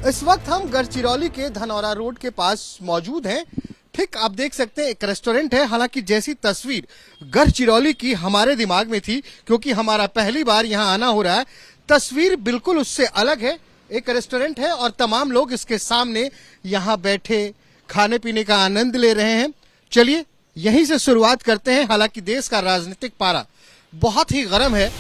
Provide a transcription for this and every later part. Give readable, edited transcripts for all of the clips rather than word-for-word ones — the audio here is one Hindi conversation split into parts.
इस वक्त हम गढ़चिरौली के धनौरा रोड के पास मौजूद हैं। ठीक आप देख सकते हैं एक रेस्टोरेंट है। हालांकि जैसी तस्वीर गढ़चिरौली की हमारे दिमाग में थी, क्योंकि हमारा पहली बार यहाँ आना हो रहा है, तस्वीर बिल्कुल उससे अलग है। एक रेस्टोरेंट है और तमाम लोग इसके सामने यहाँ बैठे खाने पीने का आनंद ले रहे हैं। चलिए यहीं से शुरुआत करते हैं। हालांकि देश का राजनीतिक पारा बहुत ही गर्म है।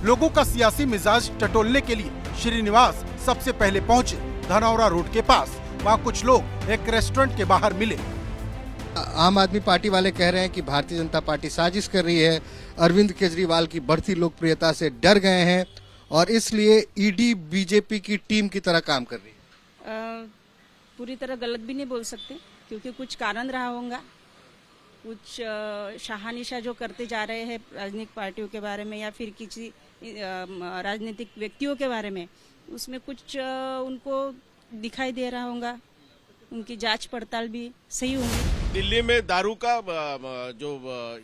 लोगों का सियासी मिजाज टटोलने के लिए श्रीनिवास सबसे पहले पहुंचे धनौरा रोड के पास। वहाँ कुछ लोग एक रेस्टोरेंट के बाहर मिले। आम आदमी पार्टी वाले कह रहे हैं कि भारतीय जनता पार्टी साजिश कर रही है, अरविंद केजरीवाल की बढ़ती लोकप्रियता से डर गए हैं और इसलिए ईडी बीजेपी की टीम की तरह काम कर रही है। पूरी तरह गलत भी नहीं बोल सकते, क्योंकि कुछ कारण रहा होगा। कुछ शाहानिशा जो करते जा रहे हैं राजनीतिक पार्टियों के बारे में या फिर किसी राजनीतिक व्यक्तियों के बारे में, उसमें कुछ उनको दिखाई दे रहा होगा। उनकी जांच पड़ताल भी सही होंगी। दिल्ली में दारू का जो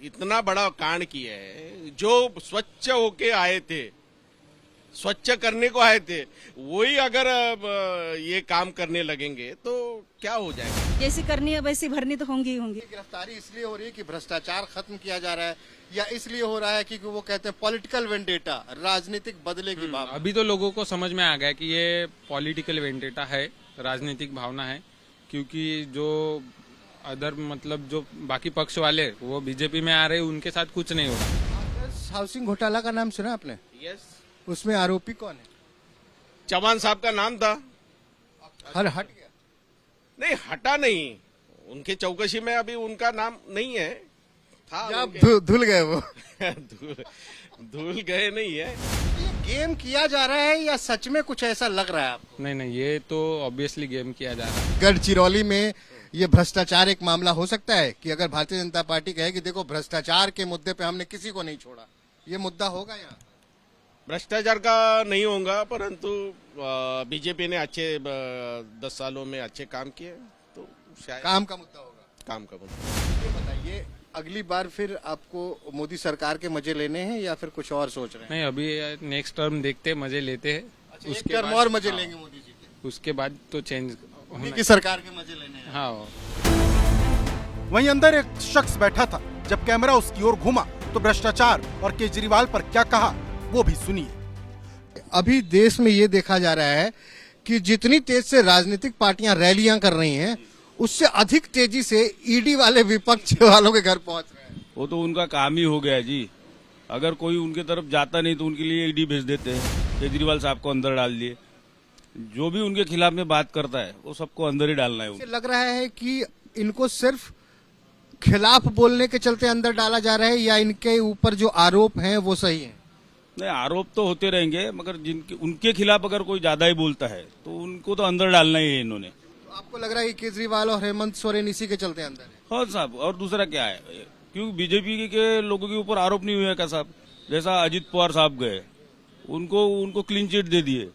इतना बड़ा कांड किया है, जो स्वच्छ होके आए थे, स्वच्छ करने को आए थे, वही अगर ये काम करने लगेंगे तो क्या हो जाएगा। जैसी करनी है वैसी भरनी तो होंगी ही होंगी। गिरफ्तारी इसलिए हो रही है कि भ्रष्टाचार खत्म किया जा रहा है, या इसलिए हो रहा है क्योंकि वो कहते हैं पॉलिटिकल वेंडेटा, राजनीतिक बदले की भावना। अभी तो लोगों को समझ में आ गया कि ये पॉलिटिकल वेंडेटा है, राजनीतिक भावना है। क्योंकि जो अदर मतलब जो बाकी पक्ष वाले वो बीजेपी में आ रहे, उनके साथ कुछ नहीं हो रहा। हाउसिंग घोटाला का नाम सुना आपने? यस। उसमें आरोपी कौन है? चौहान साहब का नाम था। हट गया? नहीं, हटा नहीं। उनके चौकसी में अभी उनका नाम नहीं है। था या धुल गए वो? धुल गए नहीं है। ये गेम किया जा रहा है या सच में कुछ ऐसा लग रहा है आपको? नहीं, ये तो ऑब्वियसली गेम किया जा रहा है। गढ़चिरौली में ये भ्रष्टाचार एक मामला हो सकता है कि अगर भारतीय जनता पार्टी कहे कि देखो भ्रष्टाचार के मुद्दे पे हमने किसी को नहीं छोड़ा, ये मुद्दा होगा यहाँ? भ्रष्टाचार का नहीं होगा, परंतु बीजेपी ने अच्छे 10 सालों में अच्छे काम किए, तो शायद काम का मुद्दा होगा। काम का मुद्दा। ये बताइए, अगली बार फिर आपको मोदी सरकार के मजे लेने हैं या फिर कुछ और सोच रहे हैं? नहीं, अभी नेक्स्ट टर्म देखते मजे लेते हैं। उसके टर्म और मजे लेंगे मोदी जी के? उसके बाद तो चेंज की सरकार के मजे लेने हैं। हाँ। वहीं अंदर एक शख्स बैठा था। जब कैमरा उसकी ओर घूमा तो भ्रष्टाचार और केजरीवाल पर क्या कहा वो भी सुनिए। अभी देश में ये देखा जा रहा है कि जितनी तेज से राजनीतिक पार्टियां रैलियां कर रही हैं, उससे अधिक तेजी से ईडी वाले विपक्ष वालों के घर पहुंच रहे हैं। वो तो उनका काम ही हो गया जी। अगर कोई उनके तरफ जाता नहीं तो उनके लिए ईडी भेज देते हैं। केजरीवाल साहब को अंदर डाल दिए। जो भी उनके खिलाफ में बात करता है वो सबको अंदर ही डालना है। मुझे लग रहा है कि इनको सिर्फ खिलाफ बोलने के चलते अंदर डाला जा रहा है, या इनके ऊपर जो आरोप हैं वो सही है? नहीं, आरोप तो होते रहेंगे, मगर जिनके उनके खिलाफ अगर कोई ज्यादा ही बोलता है तो उनको तो अंदर डालना ही है इन्होंने। आपको लग रहा है कि केजरीवाल और हेमंत सोरेन इसी के चलते अंदर है? हाँ साहब, और दूसरा क्या है, क्योंकि बीजेपी के लोगों के ऊपर आरोप नहीं हुए का साहब। जैसा अजित पवार साहब गए, उनको क्लीन चिट दे दिए।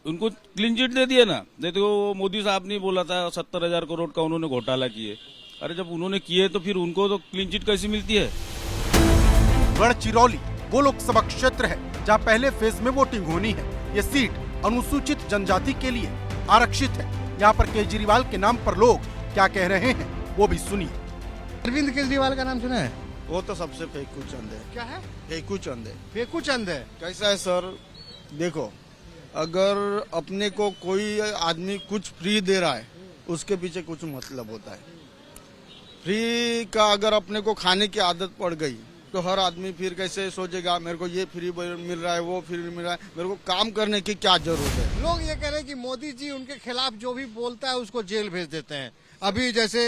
उनको क्लीन चिट दे दिए ना। देखो मोदी साहब ने बोला था 70,000 करोड़ का उन्होंने घोटाला किए। अरे जब उन्होंने किए तो फिर उनको तो क्लीन चिट कैसी मिलती है? गढ़चिरौली वो लोकसभा क्षेत्र है जहां पहले फेज में वोटिंग होनी है। ये सीट अनुसूचित जनजाति के लिए आरक्षित है। यहाँ पर केजरीवाल के नाम पर लोग क्या कह रहे हैं वो भी सुनिए। अरविंद केजरीवाल का नाम सुना है? वो तो सबसे फेकू चंद है। क्या है? फेकू चंद है। फेकू चंद है? कैसा है सर, देखो अगर अपने को कोई आदमी कुछ फ्री दे रहा है, उसके पीछे कुछ मतलब होता है। फ्री का अगर अपने को खाने की आदत पड़ गई तो हर आदमी फिर कैसे सोचेगा मेरे को ये फ्री मिल रहा है, वो फ्री मिल रहा है, मेरे को काम करने की क्या जरूरत है। लोग ये कह रहे हैं कि मोदी जी उनके खिलाफ जो भी बोलता है उसको जेल भेज देते हैं। अभी जैसे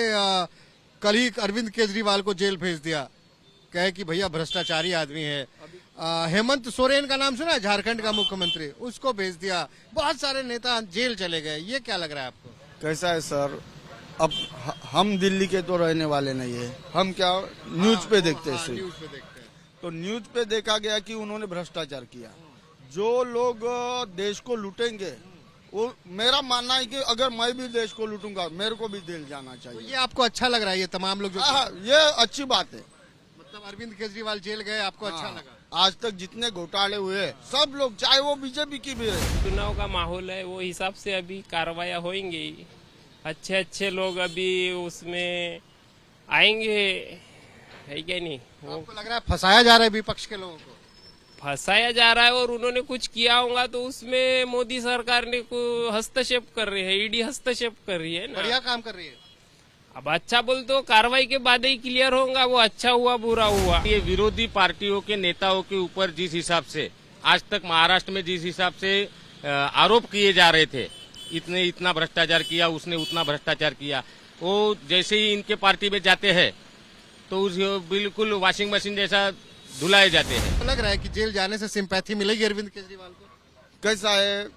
कल ही अरविंद केजरीवाल को जेल भेज दिया, कहे कि भैया भ्रष्टाचारी आदमी है। हेमंत सोरेन का नाम सुना है, झारखंड का मुख्यमंत्री, उसको भेज दिया। बहुत सारे नेता जेल चले गए। ये क्या लग रहा है आपको? कैसा है सर, अब हम दिल्ली के तो रहने वाले नहीं है। हम क्या न्यूज पे देखते हैं सिर्फ। तो न्यूज पे देखा गया कि उन्होंने भ्रष्टाचार किया। जो लोग देश को लूटेंगे, वो मेरा मानना है कि अगर मैं भी देश को लूटूंगा मेरे को भी जेल जाना चाहिए। तो ये आपको अच्छा लग रहा है? ये तमाम लोग जो ये अच्छी बात है। मतलब अरविंद केजरीवाल जेल गए, आपको अच्छा लगा? आज तक जितने घोटाले हुए सब लोग, चाहे वो बीजेपी की भी रहे। चुनाव का माहौल है, वो हिसाब से अभी कार्रवाई होंगी ही। अच्छे अच्छे लोग अभी उसमें आएंगे, है क्या नहीं? वो आपको लग रहा है फंसाया जा रहा है विपक्ष के लोगों को? फंसाया जा रहा है और उन्होंने कुछ किया होगा तो उसमें मोदी सरकार ने को हस्तक्षेप कर रही है, ईडी हस्तक्षेप कर रही है ना। बढ़िया काम कर रही है। अब अच्छा बोल तो कार्रवाई के बाद ही क्लियर होगा, वो अच्छा हुआ बुरा हुआ। ये विरोधी पार्टियों के नेताओं के ऊपर जिस हिसाब से आज तक महाराष्ट्र में जिस हिसाब से आरोप किए जा रहे थे, इतने इतना भ्रष्टाचार किया, उसने उतना भ्रष्टाचार किया, वो जैसे ही इनके पार्टी में जाते हैं तो उस बिल्कुल वॉशिंग मशीन जैसा धुलाए जाते हैं। तो लग रहा है कि जेल जाने से सिंपैथी मिलेगी अरविंद केजरीवाल को? कैसा है,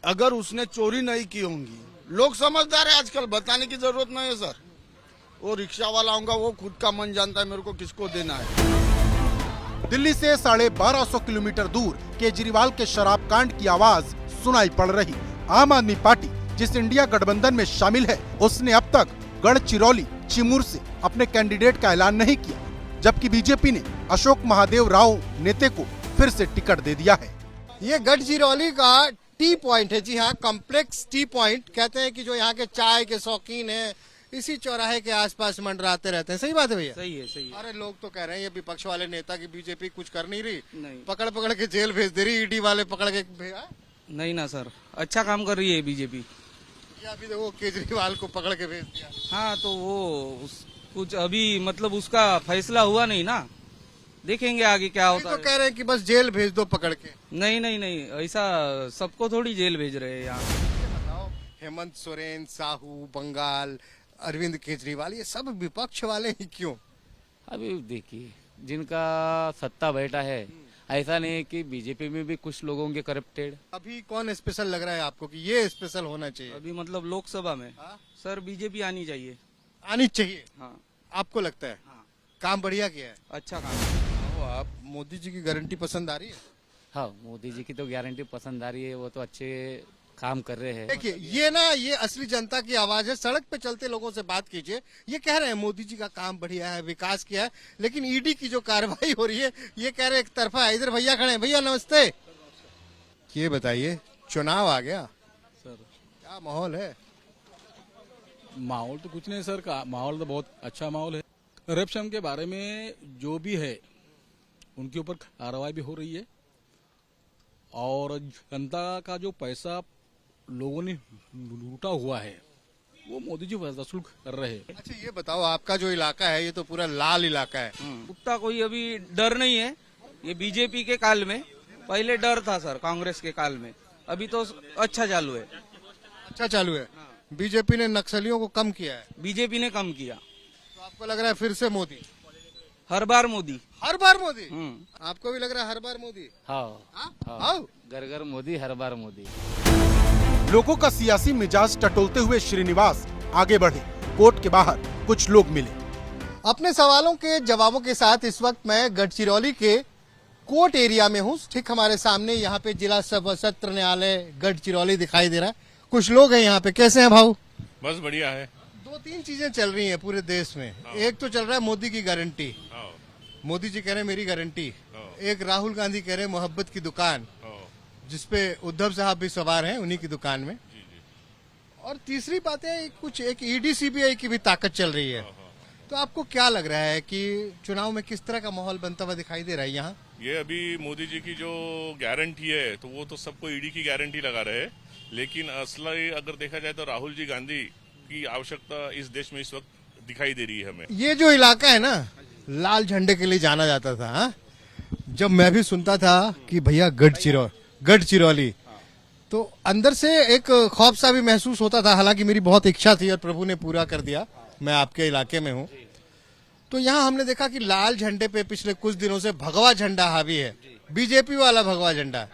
अगर उसने चोरी नहीं की होंगी, लोग समझदार है आजकल, बताने की जरूरत नहीं है सर। वो रिक्शा वाला होगा, वो खुद का मन जानता है मेरे को किसको देना है। दिल्ली से 1250 किलोमीटर दूर केजरीवाल के शराब कांड की आवाज सुनाई पड़ रही। आम आदमी पार्टी जिस इंडिया गठबंधन में शामिल है, उसने अब तक गढ़चिरौली चिमूर से अपने कैंडिडेट का ऐलान नहीं किया, जबकि बीजेपी ने अशोक महादेव राव नेते को फिर से टिकट दे दिया है। ये गढ़चिरौली का टी पॉइंट है। जी हाँ, कॉम्प्लेक्स टी पॉइंट कहते हैं कि जो यहाँ के चाय के शौकीन है इसी चौराहे के आसपास मंडराते रहते हैं। सही बात है भैया? सही है, सही है। अरे लोग तो कह रहे हैं ये विपक्ष वाले नेता की बीजेपी कुछ कर नहीं रही, नहीं। पकड़ पकड़ के जेल भेज दे रही, ईडी वाले पकड़ के भेजा। नहीं ना सर, अच्छा काम कर रही है बीजेपी। या अभी देखो केजरीवाल को पकड़ के भेज दिया। हाँ तो वो कुछ अभी मतलब उसका फैसला हुआ नहीं ना, देखेंगे आगे क्या ये होता तो है। कह रहे हैं कि बस जेल भेज दो पकड़ के। नहीं नहीं नहीं, ऐसा सबको थोड़ी जेल भेज रहे हैं यहाँ। बताओ, हेमंत सोरेन, साहू, बंगाल, अरविंद केजरीवाल, ये सब विपक्ष वाले ही क्यों? अभी देखिए, जिनका सत्ता बैठा है, ऐसा नहीं है कि बीजेपी में भी कुछ लोगों के करप्टेड। अभी कौन स्पेशल लग रहा है आपको कि ये स्पेशल होना चाहिए? अभी मतलब लोकसभा में हाँ? सर बीजेपी आनी चाहिए। आनी चाहिए, हाँ आपको लगता है? हाँ, काम बढ़िया किया है। अच्छा काम। आप मोदी जी की गारंटी पसंद आ रही है? हाँ, मोदी जी की तो गारंटी पसंद आ रही है, वो तो अच्छे काम कर रहे हैं। देखिए ये असली जनता की आवाज है। सड़क पे चलते लोगों से बात कीजिए, ये कह रहे हैं मोदी जी का काम बढ़िया है, विकास किया है, लेकिन ईडी की जो कार्रवाई हो रही है ये कह रहे एक तरफा है। इधर भैया खड़े हैं। भैया नमस्ते। ये बताइए, चुनाव आ गया सर, क्या माहौल है? माहौल तो कुछ नहीं सर, का माहौल तो बहुत अच्छा माहौल है। करप्शन के बारे में जो भी है उनके ऊपर कार्रवाई भी हो रही है, और जनता का जो पैसा लोगों ने लूटा हुआ है वो मोदी जी वसूल कर रहे हैं। अच्छा ये बताओ, आपका जो इलाका है ये तो पूरा लाल इलाका है। उतना कोई अभी डर नहीं है। ये बीजेपी के काल में पहले डर था सर, कांग्रेस के काल में, अभी तो अच्छा चालू है। अच्छा चालू है। बीजेपी ने नक्सलियों को कम किया है, बीजेपी ने कम किया। तो आपको लग रहा है फिर से मोदी? हर बार मोदी। हर बार मोदी? हम्म। आपको भी लग रहा है हर बार मोदी? हाँ, हाँ? घर घर मोदी, हर बार मोदी। लोगों का सियासी मिजाज टटोलते हुए श्रीनिवास आगे बढ़े। कोर्ट के बाहर कुछ लोग मिले। अपने सवालों के जवाबों के साथ इस वक्त मैं गढ़चिरौली के कोर्ट एरिया में हूँ। ठीक हमारे सामने यहाँ पे जिला सत्र न्यायालय गढ़चिरौली दिखाई दे रहा है। कुछ लोग हैं यहाँ पे। कैसे हैं भाऊ? बस बढ़िया है। दो तीन चीजें चल रही हैं पूरे देश में। एक तो चल रहा है मोदी की गारंटी, मोदी जी कह रहे हैं मेरी गारंटी। एक राहुल गांधी कह रहे हैं मोहब्बत की दुकान, जिसपे उद्धव साहब भी सवार हैं, उन्हीं की दुकान में। और तीसरी बात है कुछ एक ईडी सीबीआई की भी ताकत चल रही है। तो आपको क्या लग रहा है कि चुनाव में किस तरह का माहौल बनता हुआ दिखाई दे रहा है यहाँ? ये अभी मोदी जी की जो गारंटी है तो वो तो सबको ईडी की गारंटी लगा रहे हैं, लेकिन असली अगर देखा जाए तो राहुल जी गांधी की आवश्यकता इस देश में इस वक्त दिखाई दे रही है हमें। ये जो इलाका है ना, लाल झंडे के लिए जाना जाता था। हा? जब मैं भी सुनता था कि भैया गढ़चिरौली, तो अंदर से एक खौफ सा भी महसूस होता था। हालांकि मेरी बहुत इच्छा थी और प्रभु ने पूरा कर दिया। मैं आपके इलाके में हूँ, तो यहाँ हमने देखा कि लाल झंडे पे पिछले कुछ दिनों से भगवा झंडा हावी है, बीजेपी वाला भगवा झंडा।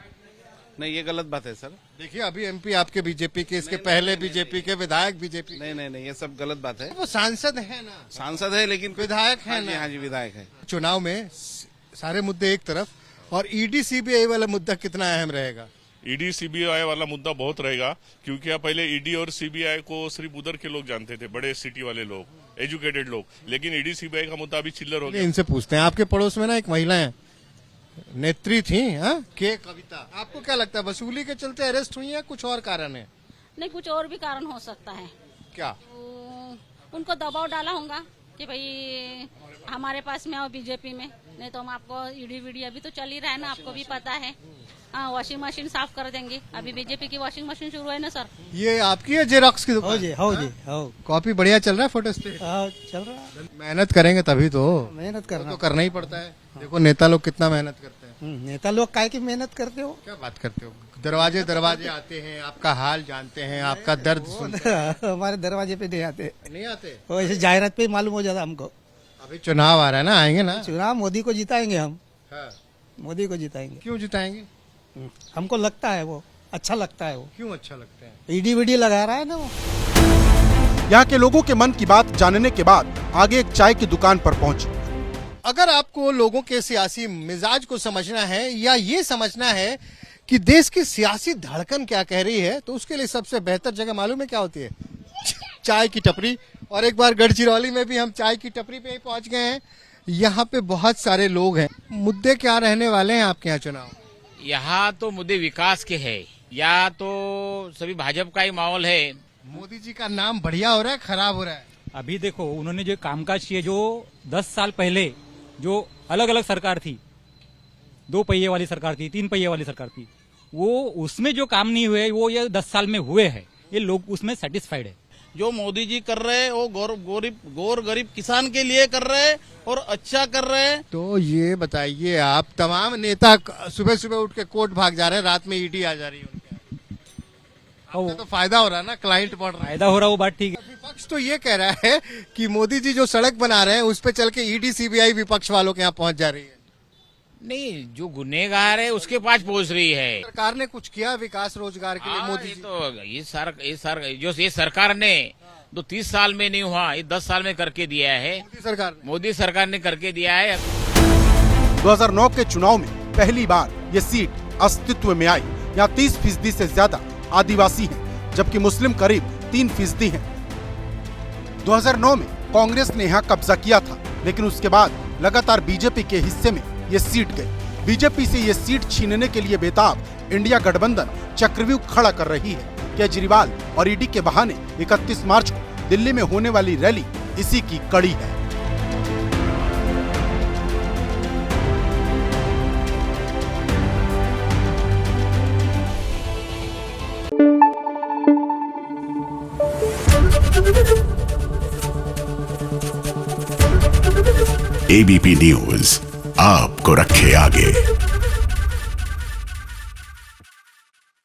नहीं, ये गलत बात है सर। देखिए अभी एमपी आपके बीजेपी के, इसके पहले बीजेपी के विधायक बीजेपी। नहीं, ये सब गलत बात है। वो सांसद है ना? सांसद है लेकिन विधायक है ना? हाँ जी, विधायक है। चुनाव में सारे मुद्दे एक तरफ, और ईडी सीबीआई वाला मुद्दा कितना अहम रहेगा? ईडी सीबीआई वाला मुद्दा बहुत रहेगा, क्योंकि आप पहले ईडी और सीबीआई को सिर्फ उधर के लोग जानते थे, बड़े सिटी वाले लोग, एजुकेटेड लोग, लेकिन ईडी सीबीआई का मुद्दा अभी चिल्लर हो गया। इनसे पूछते हैं, आपके पड़ोस में ना एक महिला है, नेत्री थी हाँ के कविता। आपको क्या लगता है वसूली के चलते अरेस्ट हुई है, कुछ और कारण है? नहीं, कुछ और भी कारण हो सकता है। क्या? उनको दबाव डाला होगा कि भाई हमारे पास में आओ बीजेपी में, नहीं तो हम आपको ईडी वीडी अभी तो चल ही रहा है ना, आपको भी पता है। हाँ, वॉशिंग मशीन साफ कर देंगे। अभी बीजेपी की वॉशिंग मशीन शुरू है ना सर। ये आपकी है जेरोक्स की दुकान? हो जी कॉपी बढ़िया चल रहा है, फोटो स्टेट चल रहा है। मेहनत करेंगे तभी तो, मेहनत तो करना ही पड़ता है। देखो नेता लोग कितना मेहनत करते हैं। नेता लोग काय की मेहनत करते हो? क्या बात करते हो, दरवाजे दरवाजे आते हैं, आपका हाल जानते हैं, आपका दर्द सुनते हैं। हमारे दरवाजे पे नहीं आते, नहीं आते? वैसे जाहिरात पे ही मालूम हो जाता हमको। अभी चुनाव आ रहा है ना, आएंगे ना चुनाव? मोदी को जिताएंगे हम। हाँ। मोदी को जिताएंगे। क्यों जिताएंगे? हमको लगता है वो अच्छा लगता है। वो क्यों अच्छा लगता है? ईडी वीडी लगा रहा है ना वो। यहाँ के लोगों के मन की बात जानने के बाद आगे एक चाय की दुकान पर पहुंचे। अगर आपको लोगों के सियासी मिजाज को समझना है या ये समझना है कि देश की सियासी धड़कन क्या कह रही है, तो उसके लिए सबसे बेहतर जगह मालूम है क्या होती है? चाय की टपरी। और एक बार गढ़चिरौली में भी हम चाय की टपरी पे ही पहुंच गए हैं। यहाँ पे बहुत सारे लोग हैं। मुद्दे क्या रहने वाले हैं आपके यहाँ चुनाव? यहाँ तो मुद्दे विकास के है, या तो सभी भाजपा का ही माहौल है। मोदी जी का नाम बढ़िया हो रहा है, खराब हो रहा है? अभी देखो उन्होंने जो कामकाज किए, जो 10 साल पहले जो अलग अलग सरकार थी, 2 पहिए वाली सरकार थी, 3 पहिए वाली सरकार थी, वो उसमें जो काम नहीं हुए वो ये 10 साल में हुए हैं। ये लोग उसमें सेटिस्फाइड है। जो मोदी जी कर रहे हैं वो गौर गरीब किसान के लिए कर रहे हैं और अच्छा कर रहे हैं। तो ये बताइए, आप तमाम नेता सुबह सुबह उठ के कोर्ट भाग जा रहे हैं, रात में ईडी आ जा रही है उनके। आपको तो फायदा हो रहा है ना, क्लाइंट बढ़ रहा है। फायदा हो रहा है, वो बात ठीक है। विपक्ष तो ये कह रहा है कि मोदी जी जो सड़क बना रहे हैं उस पे चल के ईडी सीबीआई विपक्ष वालों के यहाँ पहुंच जा रही है। नहीं, जो गुनहगार है उसके पास पहुंच रही है। सरकार ने कुछ किया विकास रोजगार के लिए? मोदी जी तो ये सरकार ने तो 30 साल में नहीं हुआ, ये 10 साल में करके दिया है। मोदी सरकार ने करके दिया है। 2009 के चुनाव में पहली बार ये सीट अस्तित्व में आई। यहाँ 30% से ज्यादा आदिवासी हैं, जबकि मुस्लिम करीब 3% हैं। 2009 में कांग्रेस ने यहाँ कब्जा किया था, लेकिन उसके बाद लगातार बीजेपी के हिस्से में ये सीट गई। बीजेपी से ये सीट छीनने के लिए बेताब इंडिया गठबंधन चक्रव्यूह खड़ा कर रही है। केजरीवाल और ईडी के बहाने 31 मार्च को दिल्ली में होने वाली रैली इसी की कड़ी है। एबीपी न्यूज आपको रखे आगे।